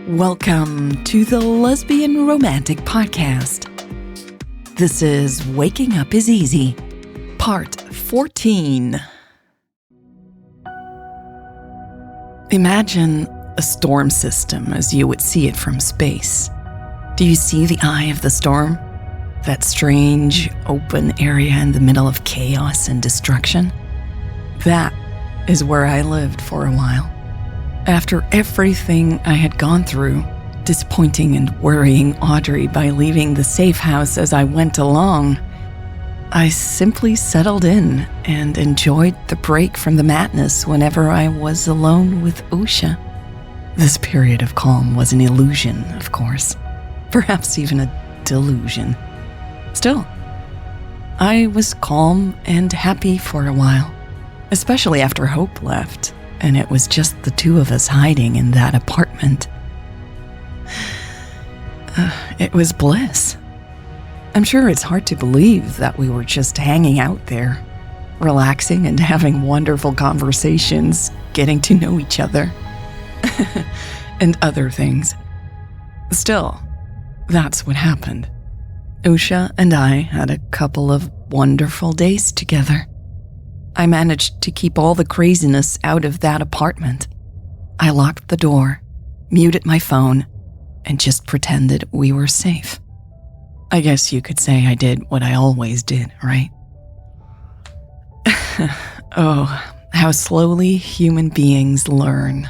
Welcome to the Lesbian Romantic Podcast. This is Waking Up is Easy, Part 14. Imagine a storm system as you would see it from space. Do you see the eye of the storm? That strange, open area in the middle of chaos and destruction? That is where I lived for a while. After everything I had gone through, disappointing and worrying Audrey by leaving the safe house as I went along, I simply settled in and enjoyed the break from the madness whenever I was alone with Usha. This period of calm was an illusion, of course, perhaps even a delusion. Still, I was calm and happy for a while, especially after Hope left, and it was just the two of us hiding in that apartment. It was bliss. I'm sure it's hard to believe that we were just hanging out there, relaxing and having wonderful conversations, getting to know each other, and other things. Still, that's what happened. Usha and I had a couple of wonderful days together. I managed to keep all the craziness out of that apartment. I locked the door, muted my phone, and just pretended we were safe. I guess you could say I did what I always did, right? Oh, how slowly human beings learn.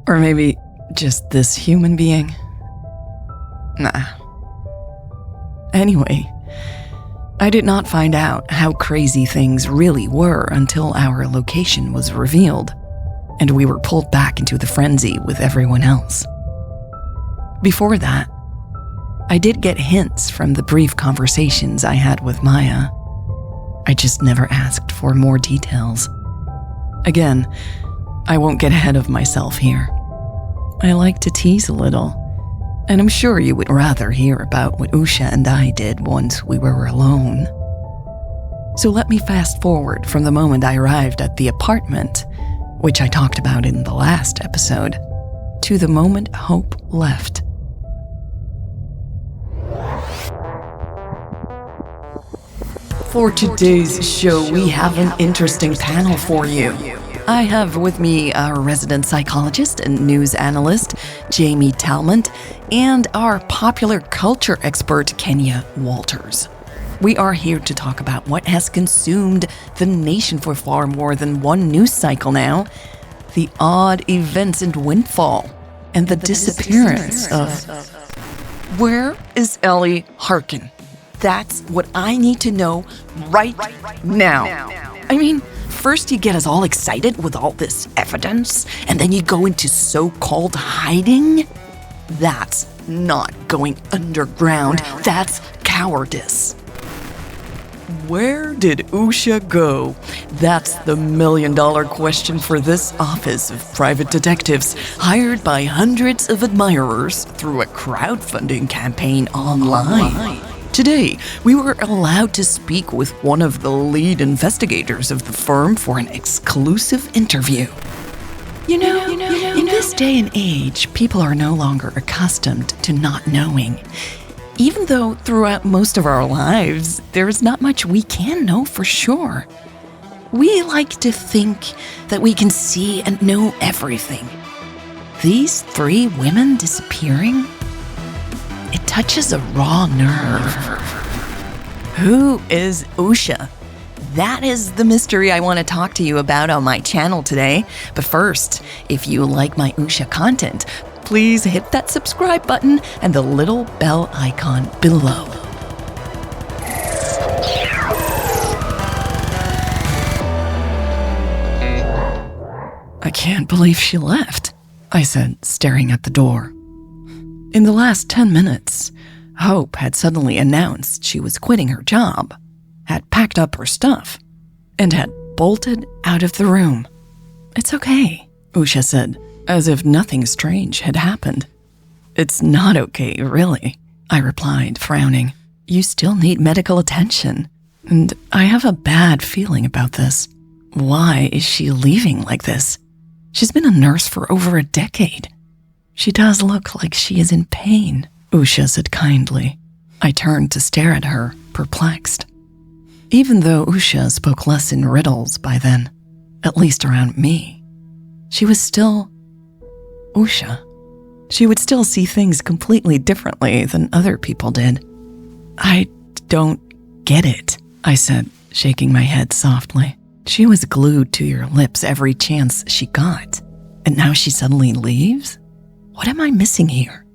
Or maybe just this human being. Nah. Anyway, I did not find out how crazy things really were until our location was revealed, and we were pulled back into the frenzy with everyone else. Before that, I did get hints from the brief conversations I had with Maya. I just never asked for more details. Again, I won't get ahead of myself here. I like to tease a little, and I'm sure you would rather hear about what Usha and I did once we were alone. So let me fast forward from the moment I arrived at the apartment, which I talked about in the last episode, to the moment Hope left. For today's show, we have an interesting panel for you. I have with me our resident psychologist and news analyst, Jamie Talmont, and our popular culture expert, Kenya Walters. We are here to talk about what has consumed the nation for far more than one news cycle now, the odd events in Windfall, and the disappearance of... Where is Ellie Harkin? That's what I need to know right now. I mean, first you get us all excited with all this evidence, and then you go into so-called hiding? That's not going underground. That's cowardice. Where did Usha go? That's the million-dollar question for this office of private detectives, hired by hundreds of admirers through a crowdfunding campaign online. Today, we were allowed to speak with one of the lead investigators of the firm for an exclusive interview. You know, in this day and age, people are no longer accustomed to not knowing. Even though throughout most of our lives, there is not much we can know for sure. We like to think that we can see and know everything. These three women disappearing? It touches a raw nerve. Who is Usha? That is the mystery I want to talk to you about on my channel today. But first, if you like my Usha content, please hit that subscribe button and the little bell icon below. I can't believe she left, I said, staring at the door. In the last 10 minutes, Hope had suddenly announced she was quitting her job, had packed up her stuff, and had bolted out of the room. It's okay, Usha said, as if nothing strange had happened. It's not okay, really, I replied, frowning. You still need medical attention, and I have a bad feeling about this. Why is she leaving like this? She's been a nurse for over a decade. She does look like she is in pain, Usha said kindly. I turned to stare at her, perplexed. Even though Usha spoke less in riddles by then, at least around me, she was still Usha. She would still see things completely differently than other people did. I don't get it, I said, shaking my head softly. She was glued to your lips every chance she got, and now she suddenly leaves? What am I missing here?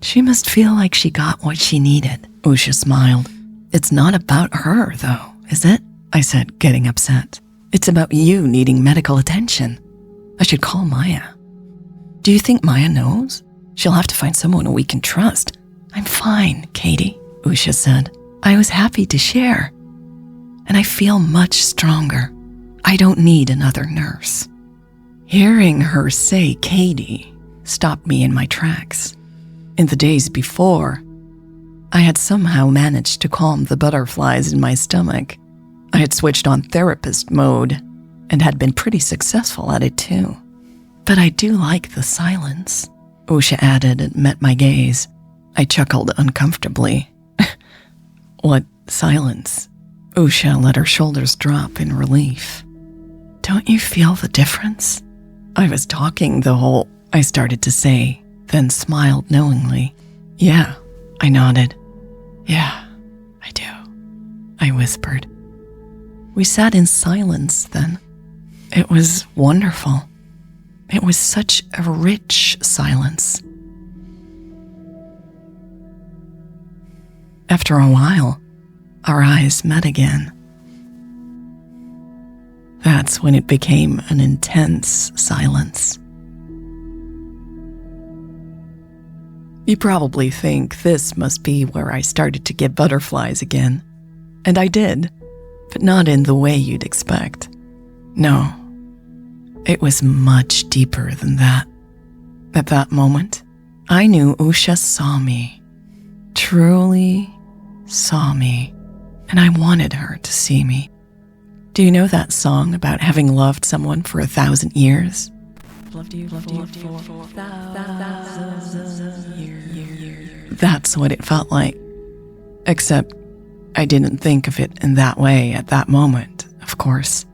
She must feel like she got what she needed, Usha smiled. It's not about her, though, is it? I said, getting upset. It's about you needing medical attention. I should call Maya. Do you think Maya knows? She'll have to find someone we can trust. I'm fine, Katie, Usha said. I was happy to share, and I feel much stronger. I don't need another nurse. Hearing her say Katie stopped me in my tracks. In the days before, I had somehow managed to calm the butterflies in my stomach. I had switched on therapist mode and had been pretty successful at it too. But I do like the silence, Usha added and met my gaze. I chuckled uncomfortably. What silence? Usha let her shoulders drop in relief. Don't you feel the difference? I was talking the whole, I started to say, then smiled knowingly. Yeah, I nodded. Yeah, I do, I whispered. We sat in silence then. It was wonderful. It was such a rich silence. After a while, our eyes met again. That's when it became an intense silence. You probably think this must be where I started to get butterflies again. And I did, but not in the way you'd expect. No, it was much deeper than that. At that moment, I knew Usha saw me, truly saw me, and I wanted her to see me. Do you know that song about having loved someone for 1,000 years? Loved you for 1,000 years. That's what it felt like. Except I didn't think of it in that way at that moment, of course.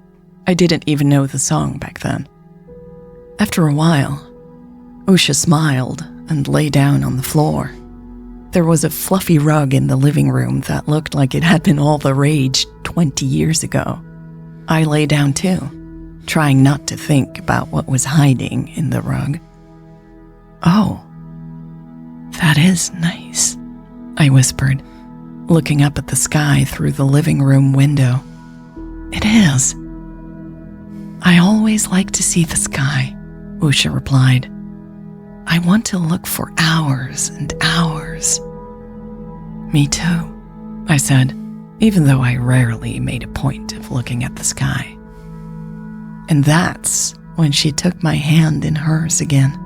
I didn't even know the song back then. After a while, Usha smiled and lay down on the floor. There was a fluffy rug in the living room that looked like it had been all the rage 20 years ago. I lay down too, trying not to think about what was hiding in the rug. Oh, that is nice, I whispered, looking up at the sky through the living room window. It is. I always like to see the sky, Usha replied. I want to look for hours and hours. Me too, I said, even though I rarely made a point of looking at the sky. And that's when she took my hand in hers again.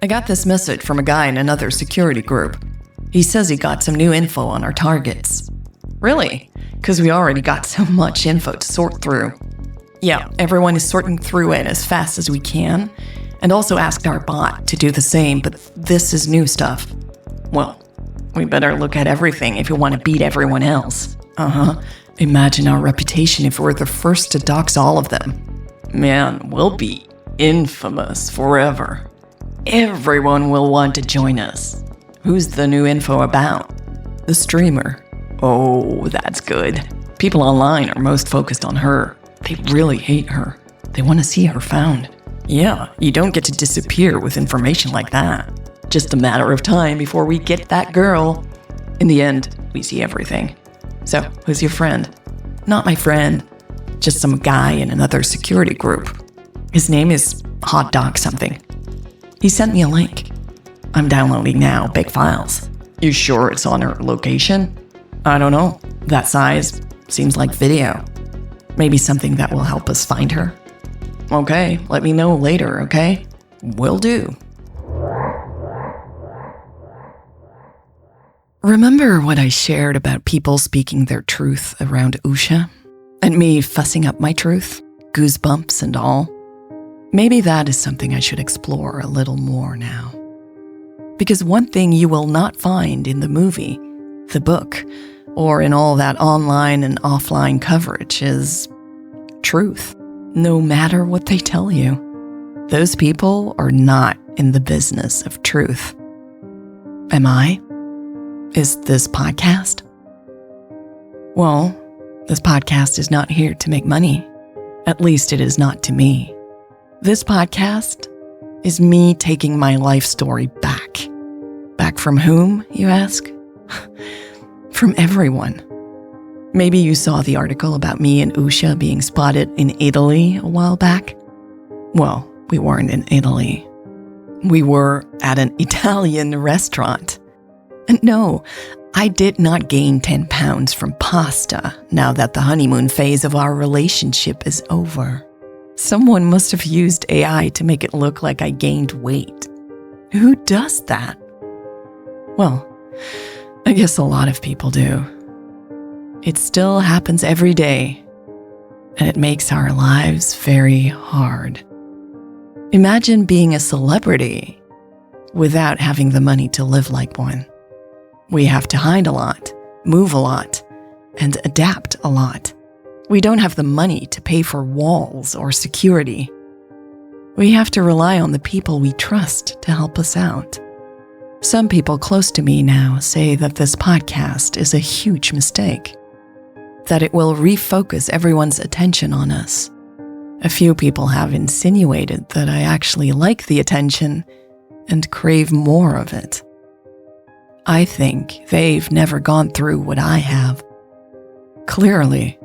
I got this message from a guy in another security group. He says he got some new info on our targets. Really? Because we already got so much info to sort through. Yeah, everyone is sorting through it as fast as we can, and also asked our bot to do the same, but this is new stuff. Well, we better look at everything if we want to beat everyone else. Imagine our reputation if we're the first to dox all of them. Man, we'll be infamous forever. Everyone will want to join us. Who's the new info about? The streamer. Oh, that's good. People online are most focused on her. They really hate her. They want to see her found. Yeah, you don't get to disappear with information like that. Just a matter of time before we get that girl. In the end, we see everything. So, who's your friend? Not my friend. Just some guy in another security group. His name is Hot Dog something. He sent me a link. I'm downloading now, big files. You sure it's on her location? I don't know. That size seems like video. Maybe something that will help us find her? Okay, let me know later, okay? Will do. Remember what I shared about people speaking their truth around Usha? And me fussing up my truth? Goosebumps and all? Maybe that is something I should explore a little more now. Because one thing you will not find in the movie, the book, or in all that online and offline coverage is truth, no matter what they tell you. Those people are not in the business of truth. Am I? Is this podcast? Well, this podcast is not here to make money. At least it is not to me. This podcast is me taking my life story back. Back from whom, you ask? From everyone. Maybe you saw the article about me and Usha being spotted in Italy a while back. Well, we weren't in Italy. We were at an Italian restaurant. And no, I did not gain 10 pounds from pasta now that the honeymoon phase of our relationship is over. Someone must have used AI to make it look like I gained weight. Who does that? Well, I guess a lot of people do. It still happens every day, and it makes our lives very hard. Imagine being a celebrity without having the money to live like one. We have to hide a lot, move a lot, and adapt a lot. We don't have the money to pay for walls or security. We have to rely on the people we trust to help us out. Some people close to me now say that this podcast is a huge mistake, that it will refocus everyone's attention on us. A few people have insinuated that I actually like the attention and crave more of it. I think they've never gone through what I have. Clearly.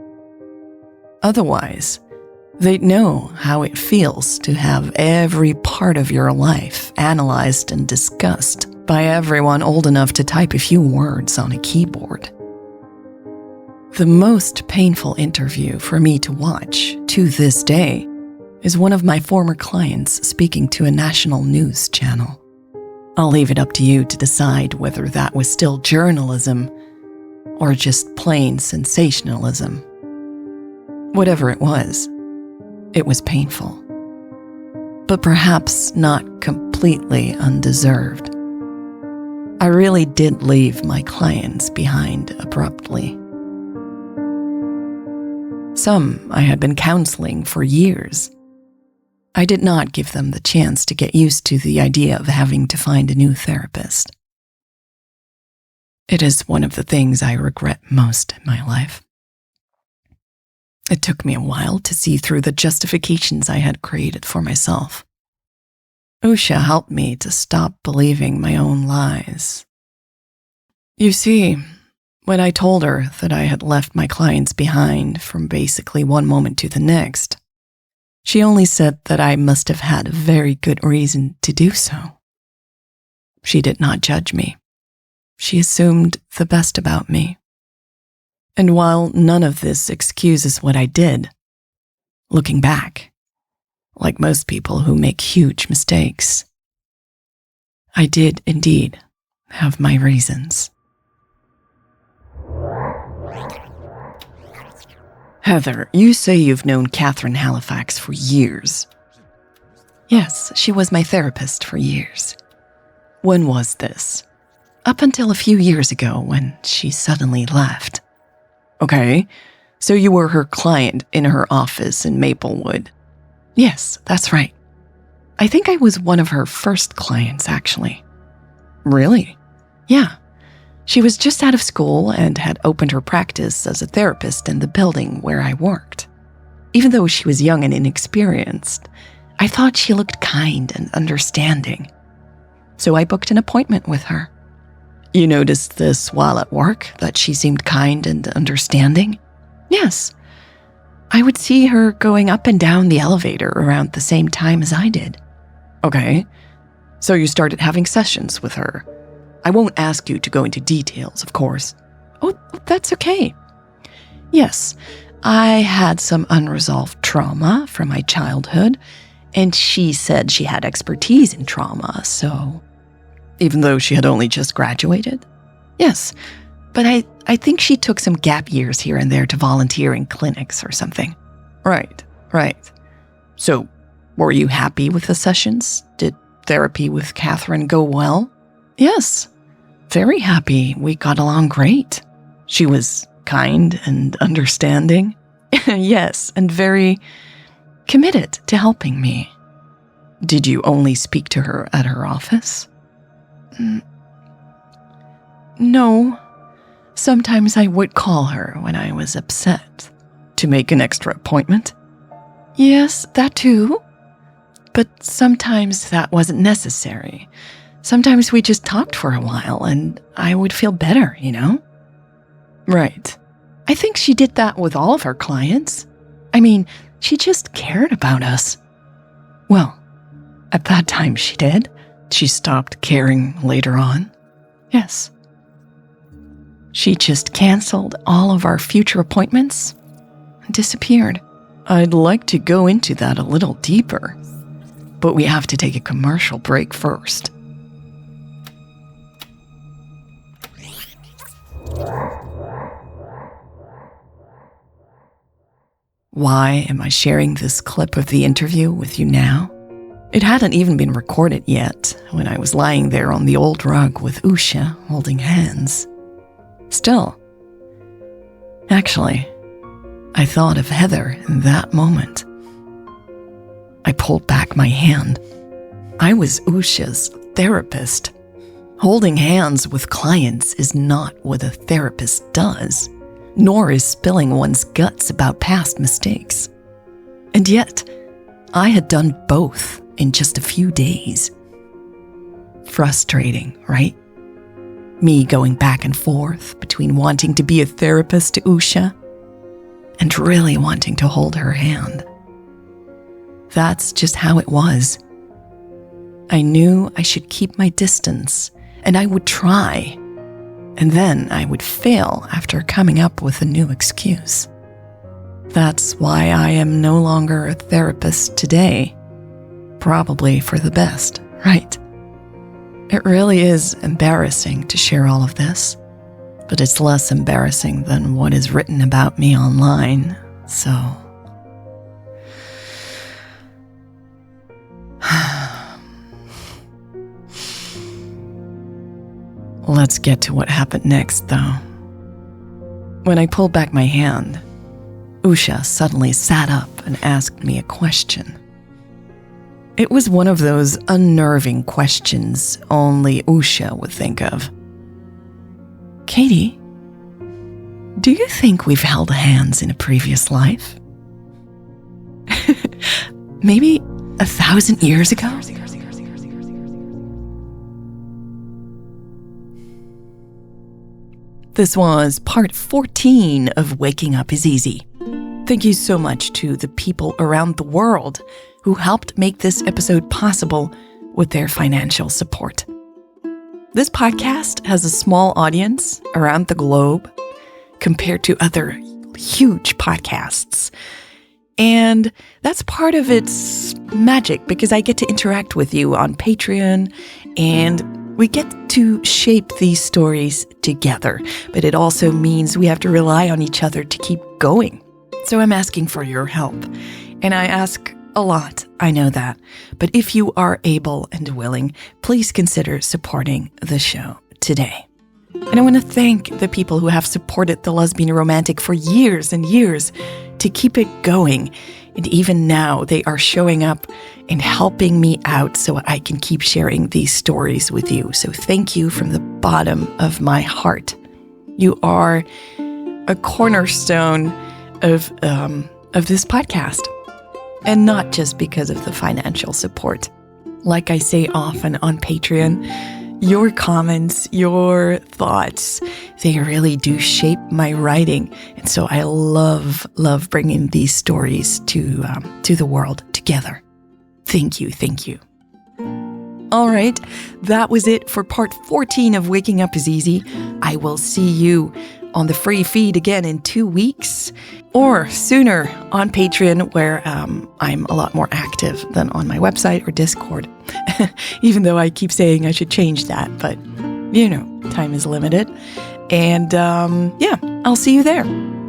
Otherwise, they'd know how it feels to have every part of your life analyzed and discussed by everyone old enough to type a few words on a keyboard. The most painful interview for me to watch to this day is one of my former clients speaking to a national news channel. I'll leave it up to you to decide whether that was still journalism or just plain sensationalism. Whatever it was painful. But perhaps not completely undeserved. I really did leave my clients behind abruptly. Some I had been counseling for years. I did not give them the chance to get used to the idea of having to find a new therapist. It is one of the things I regret most in my life. It took me a while to see through the justifications I had created for myself. Usha helped me to stop believing my own lies. You see, when I told her that I had left my clients behind from basically one moment to the next, she only said that I must have had a very good reason to do so. She did not judge me. She assumed the best about me. And while none of this excuses what I did, looking back, like most people who make huge mistakes, I did indeed have my reasons. Heather, you say you've known Catherine Halifax for years. Yes, she was my therapist for years. When was this? Up until a few years ago when she suddenly left. Okay, so you were her client in her office in Maplewood. Yes, that's right. I think I was one of her first clients, actually. Really? Yeah. She was just out of school and had opened her practice as a therapist in the building where I worked. Even though she was young and inexperienced, I thought she looked kind and understanding. So I booked an appointment with her. You noticed this while at work, that she seemed kind and understanding? Yes. I would see her going up and down the elevator around the same time as I did. Okay, so you started having sessions with her. I won't ask you to go into details, of course. Oh, that's okay. Yes, I had some unresolved trauma from my childhood, and she said she had expertise in trauma, so even though she had only just graduated? Yes, but I think she took some gap years here and there to volunteer in clinics or something. Right. So, were you happy with the sessions? Did therapy with Catherine go well? Yes, very happy. We got along great. She was kind and understanding. Yes, and very committed to helping me. Did you only speak to her at her office? No. Sometimes I would call her when I was upset. To make an extra appointment? Yes, that too. But sometimes that wasn't necessary. Sometimes we just talked for a while and I would feel better, you know? Right. I think she did that with all of her clients. I mean, she just cared about us. Well, at that time she did. She stopped caring later on. Yes. She just canceled all of our future appointments and disappeared. I'd like to go into that a little deeper, but we have to take a commercial break first. Why am I sharing this clip of the interview with you now? It hadn't even been recorded yet when I was lying there on the old rug with Usha holding hands. Still, actually, I thought of Heather in that moment. I pulled back my hand. I was Usha's therapist. Holding hands with clients is not what a therapist does, nor is spilling one's guts about past mistakes. And yet, I had done both in just a few days. Frustrating, right? Me going back and forth between wanting to be a therapist to Usha and really wanting to hold her hand. That's just how it was. I knew I should keep my distance, and I would try, and then I would fail after coming up with a new excuse. That's why I am no longer a therapist today. Probably for the best, right? It really is embarrassing to share all of this, but it's less embarrassing than what is written about me online, so... Let's get to what happened next, though. When I pulled back my hand, Usha suddenly sat up and asked me a question. It was one of those unnerving questions only Usha would think of. Katie, do you think we've held hands in a previous life? Maybe 1,000 years ago? This was part 14 of Waking Up is Easy. Thank you so much to the people around the world who helped make this episode possible with their financial support. This podcast has a small audience around the globe compared to other huge podcasts. And that's part of its magic because I get to interact with you on Patreon and we get to shape these stories together. But it also means we have to rely on each other to keep going. So I'm asking for your help. And I ask a lot, I know that. But if you are able and willing, please consider supporting the show today. And I want to thank the people who have supported The Lesbian Romantic for years and years to keep it going. And even now, they are showing up and helping me out so I can keep sharing these stories with you. So thank you from the bottom of my heart. You are a cornerstone of this podcast. And not just because of the financial support. Like I say often on Patreon, your comments, your thoughts, they really do shape my writing. And so I love bringing these stories to the world together. Thank you. All right, that was it for part 14 of Waking Up is Easy. I will see you on the free feed again in 2 weeks, or sooner on Patreon, where I'm a lot more active than on my website or Discord. Even though I keep saying I should change that, but time is limited. And yeah, I'll see you there,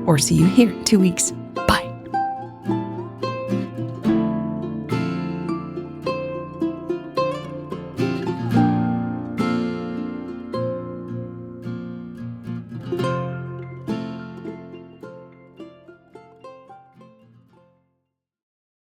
or see you here in 2 weeks. Bye.